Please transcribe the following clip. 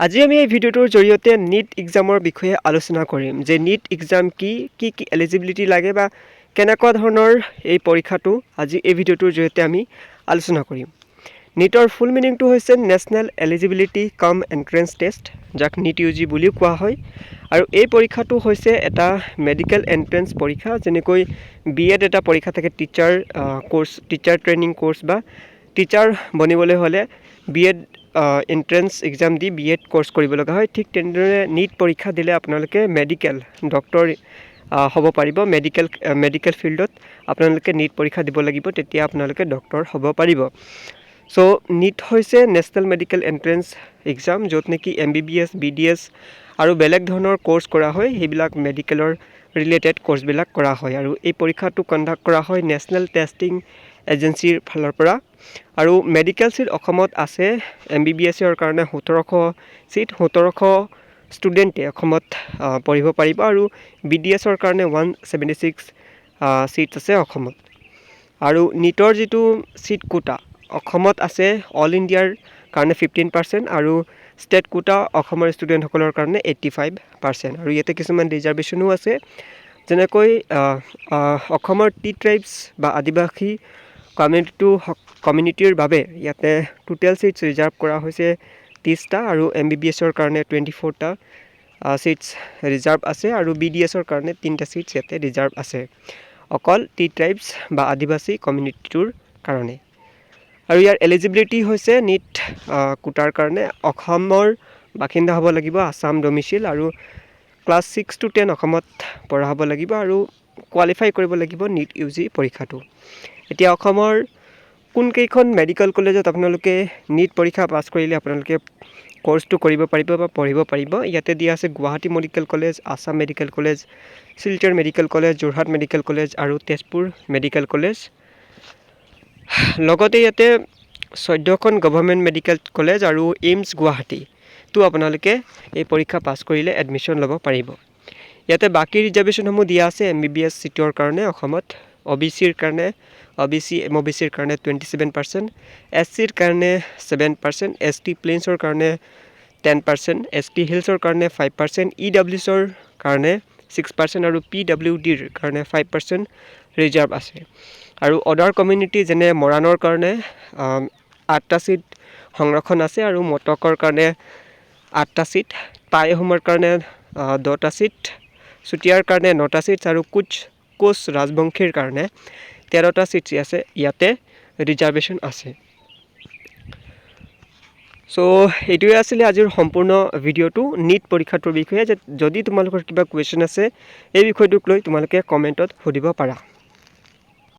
আজি আমি এই ভিডিওটোৰ জৰিয়তে নিট এক্সামৰ বিষয়ে আলোচনা কৰিম যে নিট এক্সাম কি এলিজিবিলিটি লাগে বা কেনেকুৱা ধৰণৰ এই পৰীক্ষাটো আজি এই ভিডিওটোৰ জৰিয়তে আমি আলোচনা কৰিম। নিটৰ ফুল মিনিংটো হৈছে নেশ্যনেল এলিজিবিলিটি কাম এন্ট্ৰেন্স টেষ্ট, যাক নিট ইউজি বুলিও কোৱা হয়। আৰু এই পৰীক্ষাটো হৈছে এটা মেডিকেল এন্ট্ৰেন্স পৰীক্ষা, যেনেকৈ বিএড এটা পৰীক্ষা থাকে, টিচাৰ ট্ৰেইনিং কোৰ্চ বা টিচাৰ বনিবলৈ হ'লে বিএড এন্ট্ৰেন্স এক্সাম দি বিএড কোৰ্চ কৰিব লগা হয়। ঠিক তেনেদৰে নিট পৰীক্ষা দিলে আপোনালোকে ডক্টৰ হ'ব পাৰিব। মেডিকেল ফিল্ডত আপোনালোকে নিট পৰীক্ষা দিব লাগিব, তেতিয়া আপোনালোকে ডক্টৰ হ'ব পাৰিব। চ' নিট হৈছে নেশ্যনেল মেডিকেল এন্ট্ৰেন্স এক্সাম, য'ত নেকি MBBS, BDS আৰু বেলেগ ধৰণৰ কোৰ্চ কৰা হয়। সেইবিলাক মেডিকেলৰ ৰিলেটেড কোৰ্চবিলাক কৰা হয়। আৰু এই পৰীক্ষাটো কণ্ডাক্ট কৰা হয় নেশ্যনেল টেষ্টিং এজেঞ্চিৰ ফালৰ পৰা। আৰু মেডিকেল চিট অসমত আছে MBBSৰ কাৰণে 1700 চিট, 1700 ষ্টুডেণ্টে অসমত পঢ়িব পাৰিব। আৰু BDSৰ কাৰণে 176 চিট আছে অসমত। আৰু নিটৰ যিটো চিট কোটা অসমত আছে, অল ইণ্ডিয়াৰ কাৰণে 15% আৰু ষ্টেট কোটা অসমৰ ষ্টুডেণ্টসকলৰ কাৰণে 85%। আৰু ইয়াতে কিছুমান ৰিজাৰ্ভেশ্যনো আছে, যেনেকৈ অসমৰ টি ট্ৰাইবছ বা আদিবাসী কমিউনিটিৰ বাবে ইয়াতে টোটেল চিটছ ৰিজাৰ্ভ কৰা হৈছে 30টা, আৰু MBBSৰ কাৰণে 24টা চিটছ ৰিজাৰ্ভ আছে, আৰু BDSৰ কাৰণে 3টা চিটছ ইয়াতে ৰিজাৰ্ভ আছে, অকল টি ট্ৰাইবছ বা আদিবাসী কমিউনিটিটোৰ কাৰণে। আৰু ইয়াৰ এলিজিবিলিটি হৈছে নিট কোটাৰ কাৰণে অসমৰ বাসিন্দা হ'ব লাগিব, আছাম ডমিচিল, আৰু ক্লাছ 6 to 10 অসমত পঢ়া হ'ব লাগিব, আৰু কোৱালিফাই কৰিব লাগিব নিট ইউজি পৰীক্ষাটো। এতিয়া অসমৰ কোনকেইখন মেডিকেল কলেজত আপোনালোকে নিট পৰীক্ষা পাছ কৰিলে আপোনালোকে কোৰ্চটো কৰিব পাৰিব বা পঢ়িব পাৰিব, ইয়াতে দিয়া আছে Guwahati medical college, Assam medical college, Silchar medical college, Jorhat medical college আৰু তেজপুৰ মেডিকেল কলেজ। লগতে ইয়াতে 14খন গভৰ্ণমেণ্ট মেডিকেল কলেজ আৰু এইমছ গুৱাহাটীতো আপোনালোকে এই পৰীক্ষা পাছ কৰিলে এডমিশ্যন ল'ব পাৰিব। ইয়াতে বাকী ৰিজাৰ্ভেশ্যনসমূহ দিয়া আছে MBBS চিটৰ কাৰণে অসমত। OBCৰ কাৰণে MOBCৰ কাৰণে 27%, SCৰ কাৰণে 7%, ST প্লেইনছৰ কাৰণে 10%, ST হিলছৰ কাৰণে 5%, EWছৰ কাৰণে 6% আৰু PWDৰ কাৰণে 5% ৰিজাৰ্ভ আছে। আৰু অদাৰ কমিউনিটি যেনে মৰাণৰ কাৰণে 8টা চিট সংৰক্ষণ আছে, আৰু মটকৰ কাৰণে 8টা চিট, টাই আহোমৰ কাৰণে 10টা চিট, চুতীয়াৰ কাৰণে 9টা চিট, আৰু কোচ ৰাজবংশীৰ কাৰণে 13টা চিট আছে, ইয়াতে ৰিজাৰ্ভেশ্যন আছে। চ' এইটোৱে আছিলে আজিৰ সম্পূৰ্ণ ভিডিঅ'টো নিট পৰীক্ষাটোৰ বিষয়ে। যদি তোমালোকৰ কিবা কুৱেশ্যন আছে এই বিষয়টোক লৈ তোমালোকে কমেণ্টত সুধিব পাৰা।